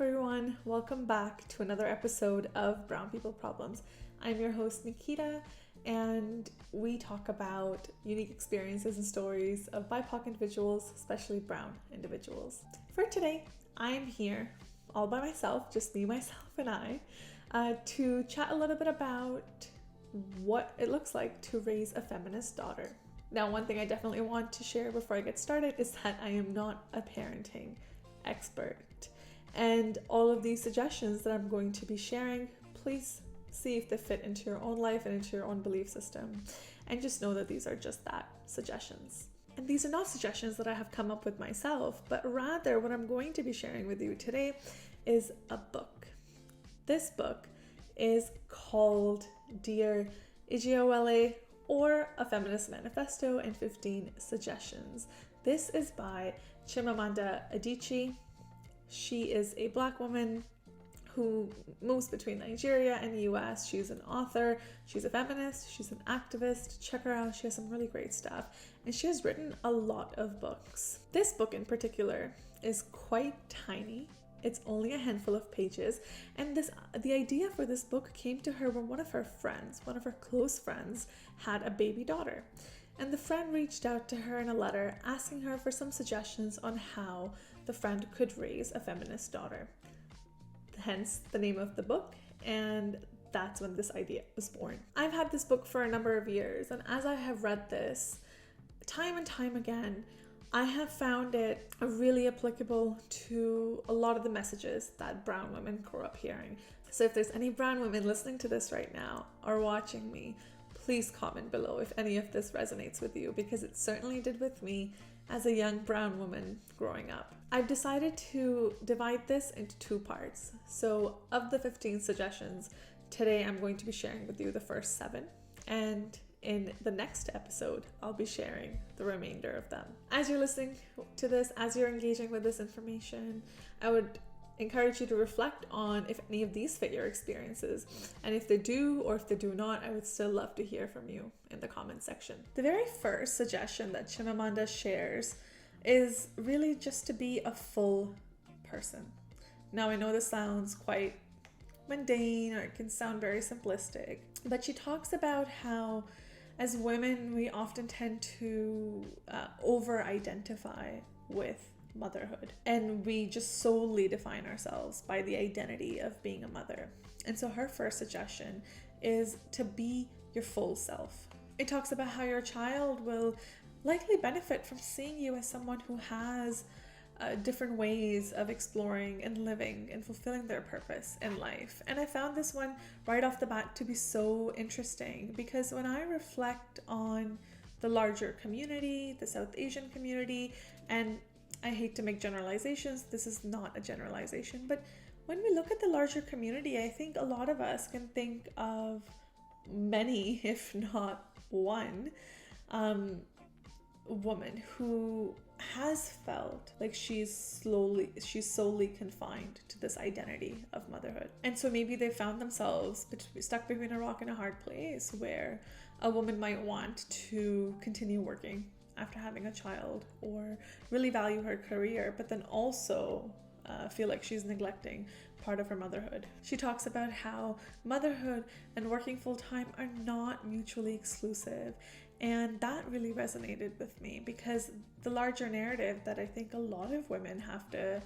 everyone, welcome back to another episode of Brown People Problems. I'm your host Nikita, and we talk about unique experiences and stories of BIPOC individuals, especially brown individuals. For today, I'm here all by myself, just me, myself, and I, to chat a little bit about what it looks like to raise a feminist daughter. Now, one thing I definitely want to share before I get started is that I am not a parenting expert. And all of these suggestions that I'm going to be sharing, please see if they fit into your own life and into your own belief system. And just know that these are just that, suggestions. And these are not suggestions that I have come up with myself, but rather what I'm going to be sharing with you today is a book. This book is called Dear Ijeawele, or A Feminist Manifesto and 15 Suggestions. This is by Chimamanda Adichie. She is a Black woman who moves between Nigeria and the US. She's an author, she's a feminist, she's an activist. Check her out, she has some really great stuff. And she has written a lot of books. This book in particular is quite tiny. It's only a handful of pages. And the idea for this book came to her when one of her close friends, had a baby daughter. And the friend reached out to her in a letter asking her for some suggestions on how the friend could raise a feminist daughter. Hence the name of the book, and that's when this idea was born. I've had this book for a number of years, and as I have read this time and time again, I have found it really applicable to a lot of the messages that brown women grew up hearing. So if there's any brown women listening to this right now or watching me, please comment below if any of this resonates with you, because it certainly did with me as a young brown woman growing up. I've decided to divide this into two parts. So of the 15 suggestions, today I'm going to be sharing with you the first 7, and in the next episode, I'll be sharing the remainder of them. As you're listening to this, as you're engaging with this information, I would encourage you to reflect on if any of these fit your experiences. And if they do, or if they do not, I would still love to hear from you in the comment section. The very first suggestion that Chimamanda shares is really just to be a full person. Now, I know this sounds quite mundane, or it can sound very simplistic, but she talks about how as women, we often tend to over-identify with motherhood, and we just solely define ourselves by the identity of being a mother. And so her first suggestion is to be your full self. It talks about how your child will likely benefit from seeing you as someone who has different ways of exploring and living and fulfilling their purpose in life. And I found this one right off the bat to be so interesting, because when I reflect on the larger community, the South Asian community, and I hate to make generalizations, this is not a generalization, but when we look at the larger community, I think a lot of us can think of many, if not one, woman who has felt like she's solely confined to this identity of motherhood. And so maybe they found themselves stuck between a rock and a hard place, where a woman might want to continue working after having a child, or really value her career, but then also feel like she's neglecting part of her motherhood. She talks about how motherhood and working full-time are not mutually exclusive, and that really resonated with me, because the larger narrative that I think a lot of women have to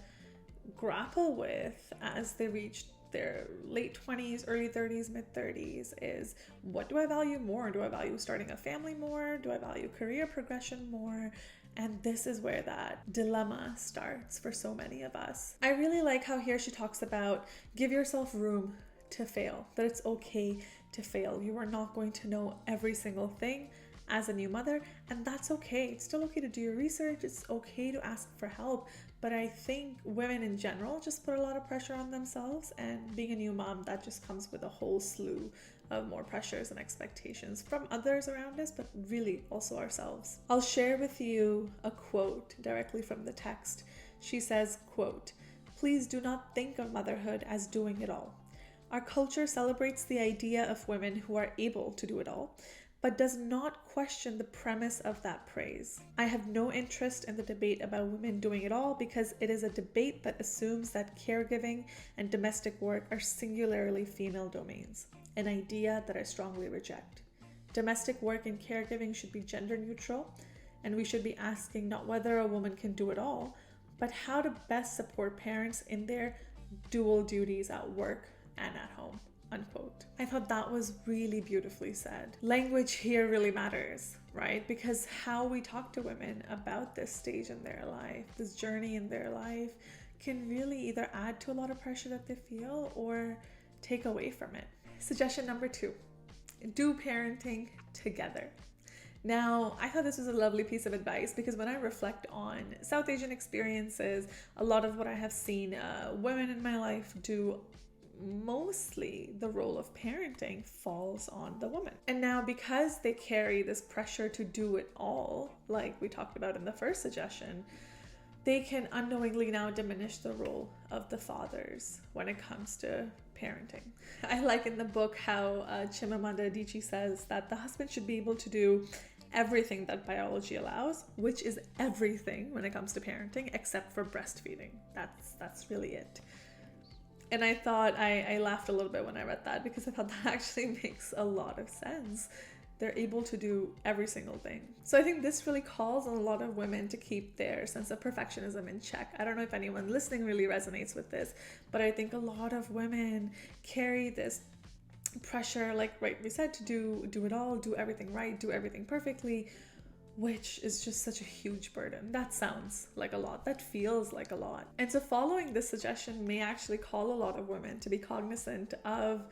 grapple with as they reach their late 20s, early 30s, mid 30s is, what do I value more? Do I value starting a family more? Do I value career progression more? And this is where that dilemma starts for so many of us. I really like how here she talks about give yourself room to fail, that it's okay to fail. You are not going to know every single thing as a new mother, and that's okay. It's still okay to do your research. It's okay to ask for help. But I think women in general just put a lot of pressure on themselves, and being a new mom, that just comes with a whole slew of more pressures and expectations from others around us, but really also ourselves. I'll share with you a quote directly from the text. She says, quote, "Please do not think of motherhood as doing it all. Our culture celebrates the idea of women who are able to do it all, but does not question the premise of that praise. I have no interest in the debate about women doing it all because it is a debate that assumes that caregiving and domestic work are singularly female domains, an idea that I strongly reject. Domestic work and caregiving should be gender neutral, and we should be asking not whether a woman can do it all, but how to best support parents in their dual duties at work and at home. Unquote. I thought that was really beautifully said. Language here really matters, right? Because how we talk to women about this stage in their life, this journey in their life, can really either add to a lot of pressure that they feel or take away from it. Suggestion number 2, do parenting together. Now, I thought this was a lovely piece of advice because when I reflect on South Asian experiences, a lot of what I have seen women in my life do, mostly the role of parenting falls on the woman. And now because they carry this pressure to do it all, like we talked about in the first suggestion, they can unknowingly now diminish the role of the fathers when it comes to parenting. I like in the book how Chimamanda Adichie says that the husband should be able to do everything that biology allows, which is everything when it comes to parenting except for breastfeeding. That's really it. And I thought, I laughed a little bit when I read that because I thought that actually makes a lot of sense. They're able to do every single thing. So I think this really calls on a lot of women to keep their sense of perfectionism in check. I don't know if anyone listening really resonates with this, but I think a lot of women carry this pressure, like we said, to do it all, do everything right, do everything perfectly, which is just such a huge burden. That sounds like a lot. That feels like a lot. And so following this suggestion may actually call a lot of women to be cognizant of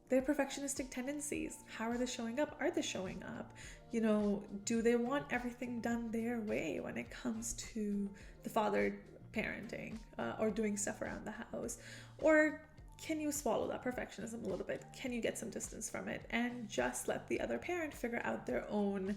their perfectionistic tendencies. How are they showing up? Are they showing up? You know, do they want everything done their way when it comes to the father parenting or doing stuff around the house? Or can you swallow that perfectionism a little bit? Can you get some distance from it and just let the other parent figure out their own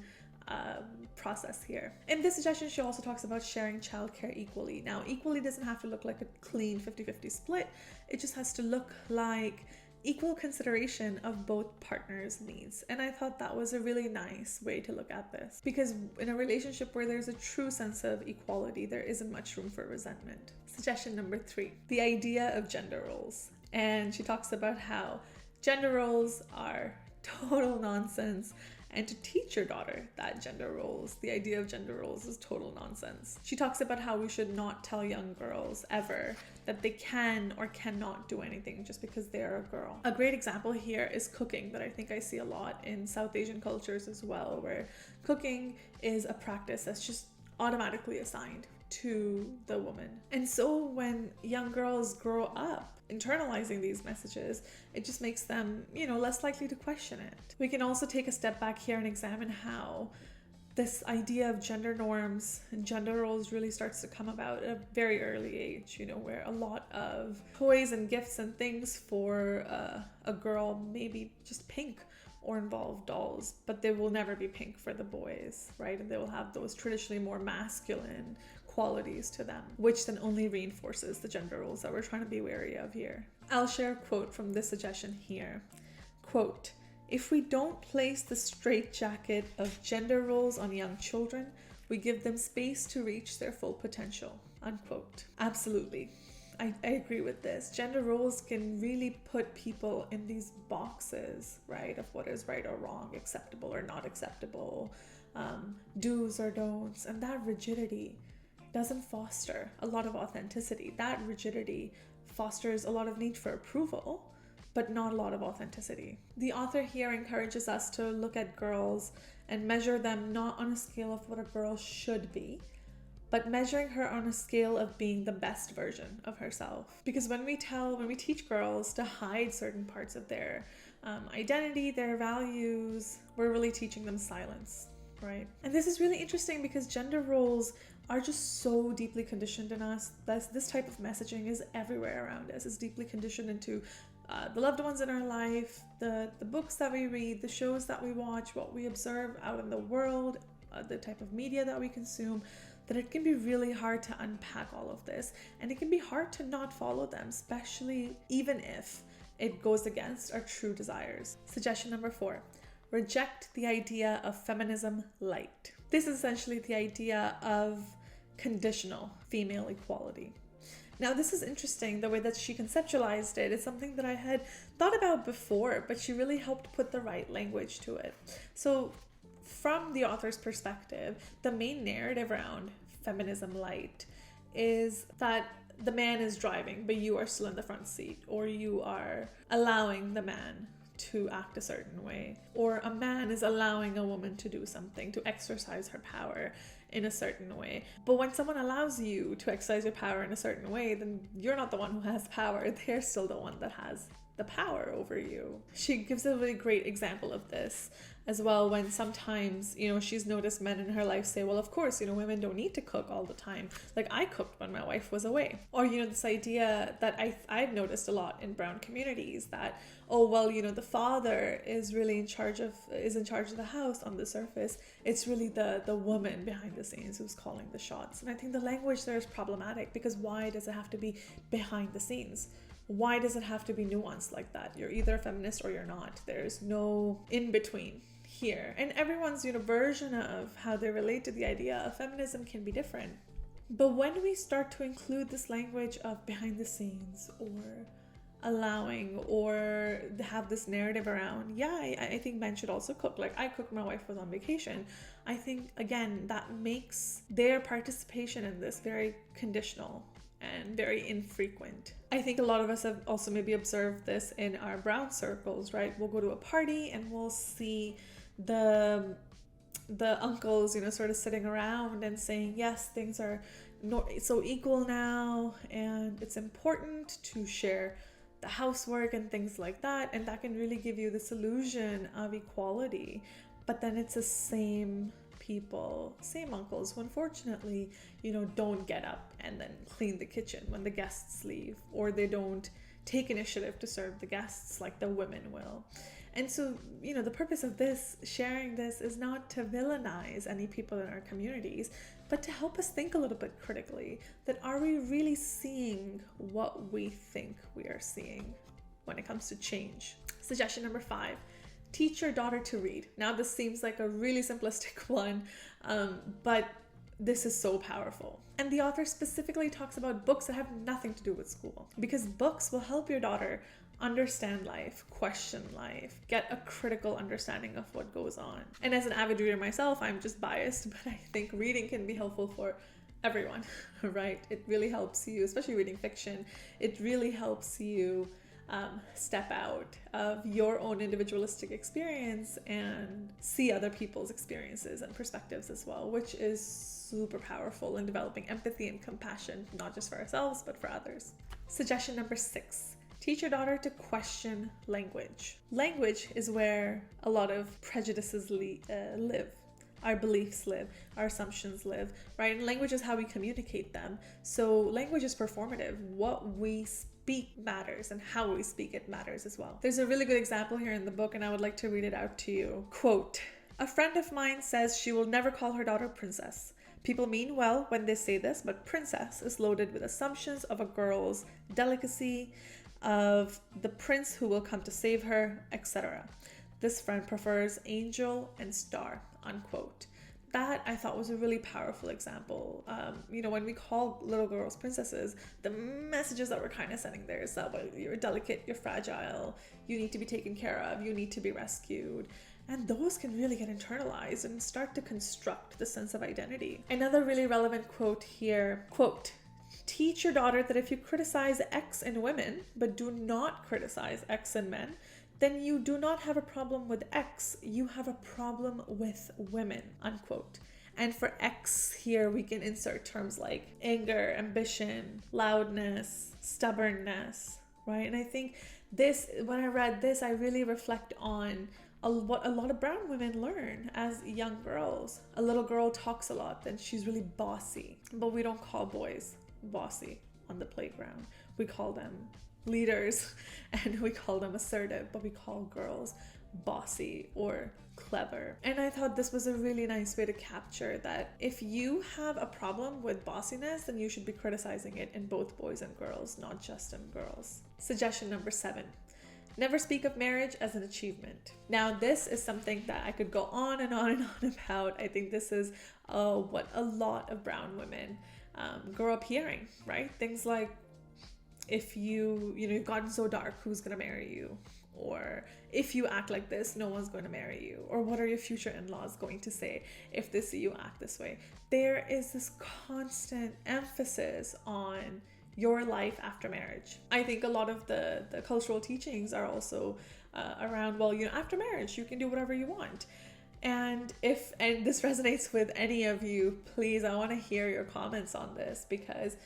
process here? In this suggestion, she also talks about sharing childcare equally. Now, equally doesn't have to look like a clean 50-50 split. It just has to look like equal consideration of both partners' needs. And I thought that was a really nice way to look at this, because in a relationship where there's a true sense of equality, there isn't much room for resentment. Suggestion number 3, the idea of gender roles. And she talks about how gender roles are total nonsense, and to teach your daughter that the idea of gender roles is total nonsense. She talks about how we should not tell young girls ever that they can or cannot do anything just because they're a girl. A great example here is cooking, that I think I see a lot in South Asian cultures as well, where cooking is a practice that's just automatically assigned to the woman. And so when young girls grow up internalizing these messages, it just makes them, less likely to question it. We can also take a step back here and examine how this idea of gender norms and gender roles really starts to come about at a very early age, where a lot of toys and gifts and things for a girl may be just pink or involve dolls, but they will never be pink for the boys, right? And they will have those traditionally more masculine qualities to them, which then only reinforces the gender roles that we're trying to be wary of here. I'll share a quote from this suggestion here. Quote, "If we don't place the straitjacket of gender roles on young children, we give them space to reach their full potential." Unquote. Absolutely. I agree with this. Gender roles can really put people in these boxes, right, of what is right or wrong, acceptable or not acceptable, do's or don'ts, and that rigidity doesn't foster a lot of authenticity. That rigidity fosters a lot of need for approval, but not a lot of authenticity. The author here encourages us to look at girls and measure them not on a scale of what a girl should be, but measuring her on a scale of being the best version of herself. Because when we teach girls to hide certain parts of their identity, their values, we're really teaching them silence, right? And this is really interesting because gender roles are just so deeply conditioned in us. This type of messaging is everywhere around us. It's deeply conditioned into the loved ones in our life, the books that we read, the shows that we watch, what we observe out in the world, the type of media that we consume, that it can be really hard to unpack all of this. And it can be hard to not follow them, especially even if it goes against our true desires. Suggestion number 4, reject the idea of feminism light. This is essentially the idea of conditional female equality. Now, this is interesting, the way that she conceptualized it. It's something that I had thought about before, but she really helped put the right language to it. So from the author's perspective, the main narrative around feminism light is that the man is driving, but you are still in the front seat, or you are allowing the man to act a certain way, or a man is allowing a woman to do something, to exercise her power in a certain way. But when someone allows you to exercise your power in a certain way, then you're not the one who has power. They're still the one that has the power over you. She gives a really great example of this as well, when sometimes, she's noticed men in her life say, well, of course, women don't need to cook all the time. Like, I cooked when my wife was away. Or, this idea that I've noticed a lot in brown communities that, oh, well, the father is really in charge of the house on the surface. It's really the woman behind the scenes who's calling the shots. And I think the language there is problematic, because why does it have to be behind the scenes? Why does it have to be nuanced like that? You're either a feminist or you're not. There's no in between here. And everyone's version of how they relate to the idea of feminism can be different. But when we start to include this language of behind the scenes, or allowing, or have this narrative around, I think men should also cook. Like, I cooked, my wife was on vacation. I think, again, that makes their participation in this very conditional and very infrequent. I think a lot of us have also maybe observed this in our brown circles, right? We'll go to a party and we'll see the uncles, sort of sitting around and saying, yes, things are so equal now, and it's important to share the housework and things like that. And that can really give you this illusion of equality. But then it's the same people, same uncles who unfortunately, don't get up and then clean the kitchen when the guests leave, or they don't take initiative to serve the guests like the women will. And so, the purpose of this, sharing this, is not to villainize any people in our communities, but to help us think a little bit critically, that are we really seeing what we think we are seeing when it comes to change? Suggestion number 5. Teach your daughter to read. Now, this seems like a really simplistic one, but this is so powerful. And the author specifically talks about books that have nothing to do with school, because books will help your daughter understand life, question life, get a critical understanding of what goes on. And as an avid reader myself, I'm just biased, but I think reading can be helpful for everyone, right? It really helps you, especially reading fiction. It really helps you step out of your own individualistic experience and see other people's experiences and perspectives as well, which is super powerful in developing empathy and compassion, not just for ourselves, but for others. Suggestion number 6. Teach your daughter to question language. Language is where a lot of prejudices live. Our beliefs live, our assumptions live, right? And language is how we communicate them. So language is performative. What we speak matters, and how we speak it matters as well. There's a really good example here in the book, and I would like to read it out to you. Quote, "A friend of mine says she will never call her daughter princess. People mean well when they say this, but princess is loaded with assumptions of a girl's delicacy, of the prince who will come to save her, etc. This friend prefers angel and star," unquote. That I thought was a really powerful example. When we call little girls princesses, the messages that we're kind of sending there is that, well, you're delicate, you're fragile, you need to be taken care of, you need to be rescued. And those can really get internalized and start to construct the sense of identity. Another really relevant quote here, quote, "Teach your daughter that if you criticize X in women, but do not criticize X in men, then you do not have a problem with X, you have a problem with women," unquote. And for X here, we can insert terms like anger, ambition, loudness, stubbornness, right? And I think when I read this, I really reflect on what a lot of brown women learn as young girls. A little girl talks a lot, then she's really bossy, but we don't call boys bossy on the playground. We call them leaders and we call them assertive, but we call girls bossy or clever. And I thought this was a really nice way to capture that if you have a problem with bossiness, then you should be criticizing it in both boys and girls, not just in girls. Suggestion number 7. Never speak of marriage as an achievement. Now, this is something that I could go on and on and on about. I think this is what a lot of brown women grow up hearing, right? Things like, if you've gotten so dark, who's going to marry you? Or if you act like this, no one's going to marry you. Or what are your future in-laws going to say if they see you act this way? There is this constant emphasis on your life after marriage. I think a lot of the cultural teachings are also around, well, after marriage, you can do whatever you want. And if this resonates with any of you, please, I want to hear your comments on this, because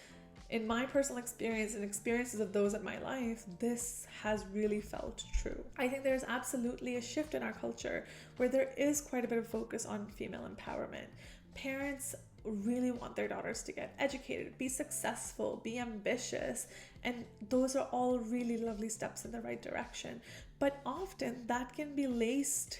in my personal experience and experiences of those in my life, this has really felt true. I think there's absolutely a shift in our culture where there is quite a bit of focus on female empowerment. Parents really want their daughters to get educated, be successful, be ambitious, and those are all really lovely steps in the right direction. But often that can be laced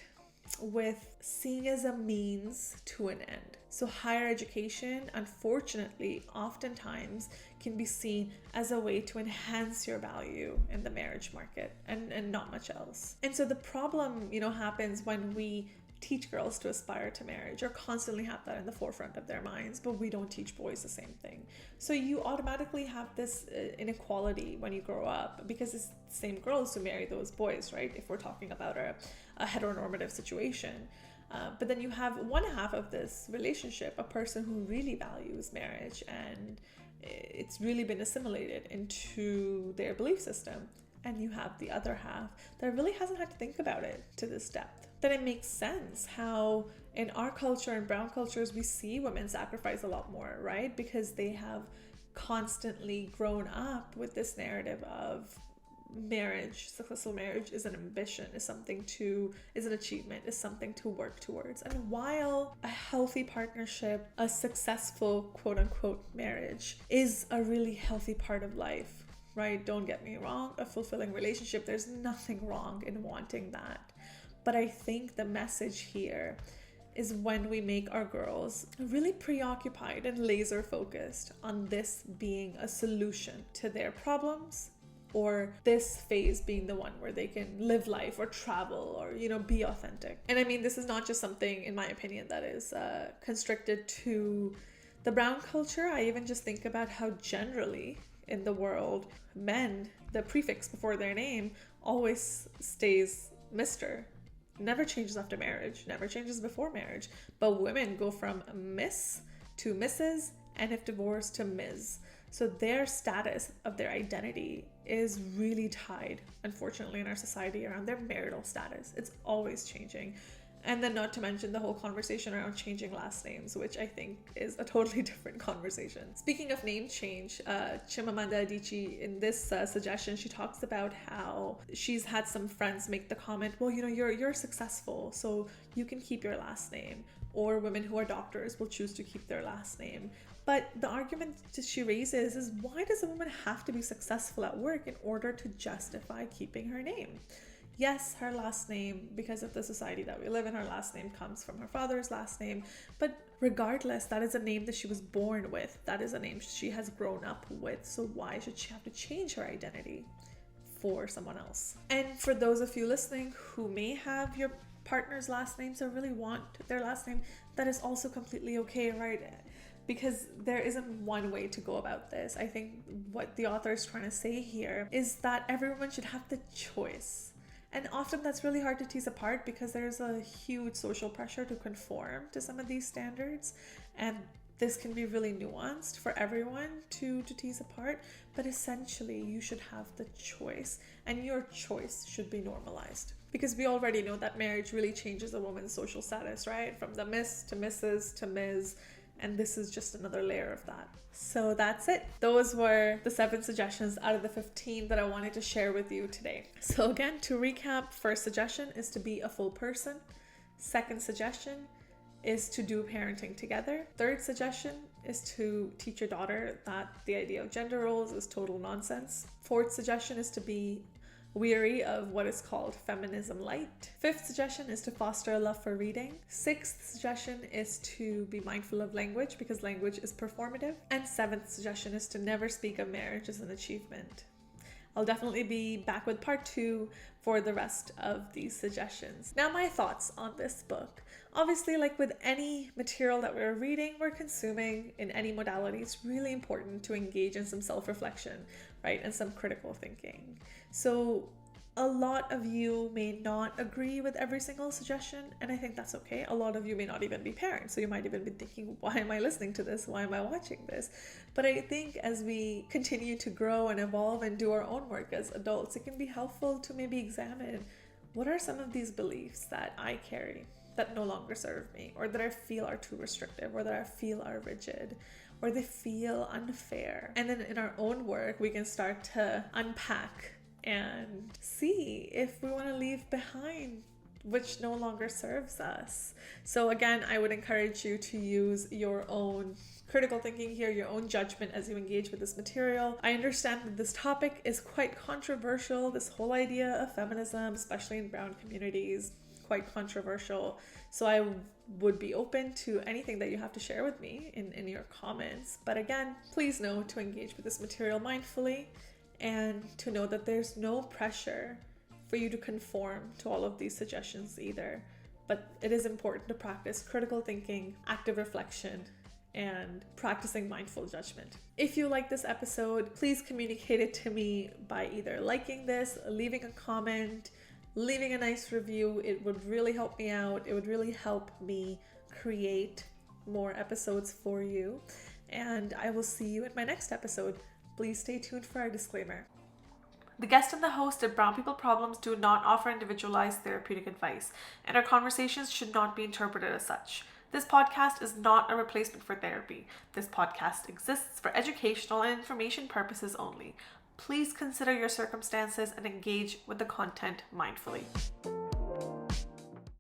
with seeing as a means to an end. So higher education, unfortunately, oftentimes can be seen as a way to enhance your value in the marriage market and not much else. And so the problem, happens when we teach girls to aspire to marriage, or constantly have that in the forefront of their minds, but we don't teach boys the same thing. So you automatically have this inequality when you grow up, because it's the same girls who marry those boys, right? If we're talking about a heteronormative situation. But then you have one half of this relationship, a person who really values marriage and it's really been assimilated into their belief system. And you have the other half that really hasn't had to think about it to this depth. Then it makes sense how in our culture and brown cultures, we see women sacrifice a lot more, right? Because they have constantly grown up with this narrative of marriage, successful marriage is an ambition, is an achievement, is something to work towards. And while a healthy partnership, a successful quote unquote marriage is a really healthy part of life, right? Don't get me wrong, a fulfilling relationship, there's nothing wrong in wanting that. But I think the message here is when we make our girls really preoccupied and laser focused on this being a solution to their problems, or this phase being the one where they can live life or travel or, be authentic. And I mean, this is not just something, in my opinion, that is constricted to the brown culture. I even just think about how generally in the world, men, the prefix before their name always stays Mr. Never changes after marriage, never changes before marriage. But women go from Miss to Mrs. and if divorced to Ms. So their status of their identity is really tied, unfortunately, in our society around their marital status. It's always changing. And then not to mention the whole conversation around changing last names, which I think is a totally different conversation. Speaking of name change, Chimamanda Adichie, in this suggestion, she talks about how she's had some friends make the comment, well, you're successful, so you can keep your last name. Or women who are doctors will choose to keep their last name. But the argument that she raises is, why does a woman have to be successful at work in order to justify keeping her name? Yes, her last name, because of the society that we live in, her last name comes from her father's last name. But regardless, that is a name that she was born with. That is a name she has grown up with. So why should she have to change her identity for someone else? And for those of you listening who may have your partner's last name, so really want their last name, that is also completely okay, right? Because there isn't one way to go about this. I think what the author is trying to say here is that everyone should have the choice. And often that's really hard to tease apart because there's a huge social pressure to conform to some of these standards. And this can be really nuanced for everyone to tease apart. But essentially, you should have the choice. And your choice should be normalized. Because we already know that marriage really changes a woman's social status, right? From the Miss to Mrs. to Ms. And this is just another layer of that. So that's it. Those were the 7 suggestions out of the 15 that I wanted to share with you today. So again, to recap, first suggestion is to be a full person. Second suggestion is to do parenting together. Third suggestion is to teach your daughter that the idea of gender roles is total nonsense. Fourth suggestion is to be weary of what is called feminism light. Fifth suggestion is to foster a love for reading. Sixth suggestion is to be mindful of language because language is performative. And seventh suggestion is to never speak of marriage as an achievement. I'll definitely be back with part 2 for the rest of these suggestions. Now, my thoughts on this book. Obviously, like with any material that we're reading, we're consuming in any modality, it's really important to engage in some self-reflection, right? And some critical thinking. So a lot of you may not agree with every single suggestion, and I think that's okay. A lot of you may not even be parents, so you might even be thinking, why am I listening to this? Why am I watching this? But I think as we continue to grow and evolve and do our own work as adults, it can be helpful to maybe examine what are some of these beliefs that I carry that no longer serve me, or that I feel are too restrictive, or that I feel are rigid, or they feel unfair. And then in our own work, we can start to unpack and see if we want to leave behind which no longer serves us. So again, I would encourage you to use your own critical thinking here, your own judgment as you engage with this material. I understand that this topic is quite controversial. This whole idea of feminism, especially in brown communities, quite controversial. So I would be open to anything that you have to share with me in your comments. But again, please know to engage with this material mindfully, and to know that there's no pressure for you to conform to all of these suggestions either. But it is important to practice critical thinking, active reflection, and practicing mindful judgment. If you like this episode, please communicate it to me by either liking this, leaving a comment, leaving a nice review. It would really help me out. It would really help me create more episodes for you. And I will see you in my next episode. Please stay tuned for our disclaimer. The guest and the host of Brown People Problems do not offer individualized therapeutic advice, and our conversations should not be interpreted as such. This podcast is not a replacement for therapy. This podcast exists for educational and information purposes only. Please consider your circumstances and engage with the content mindfully.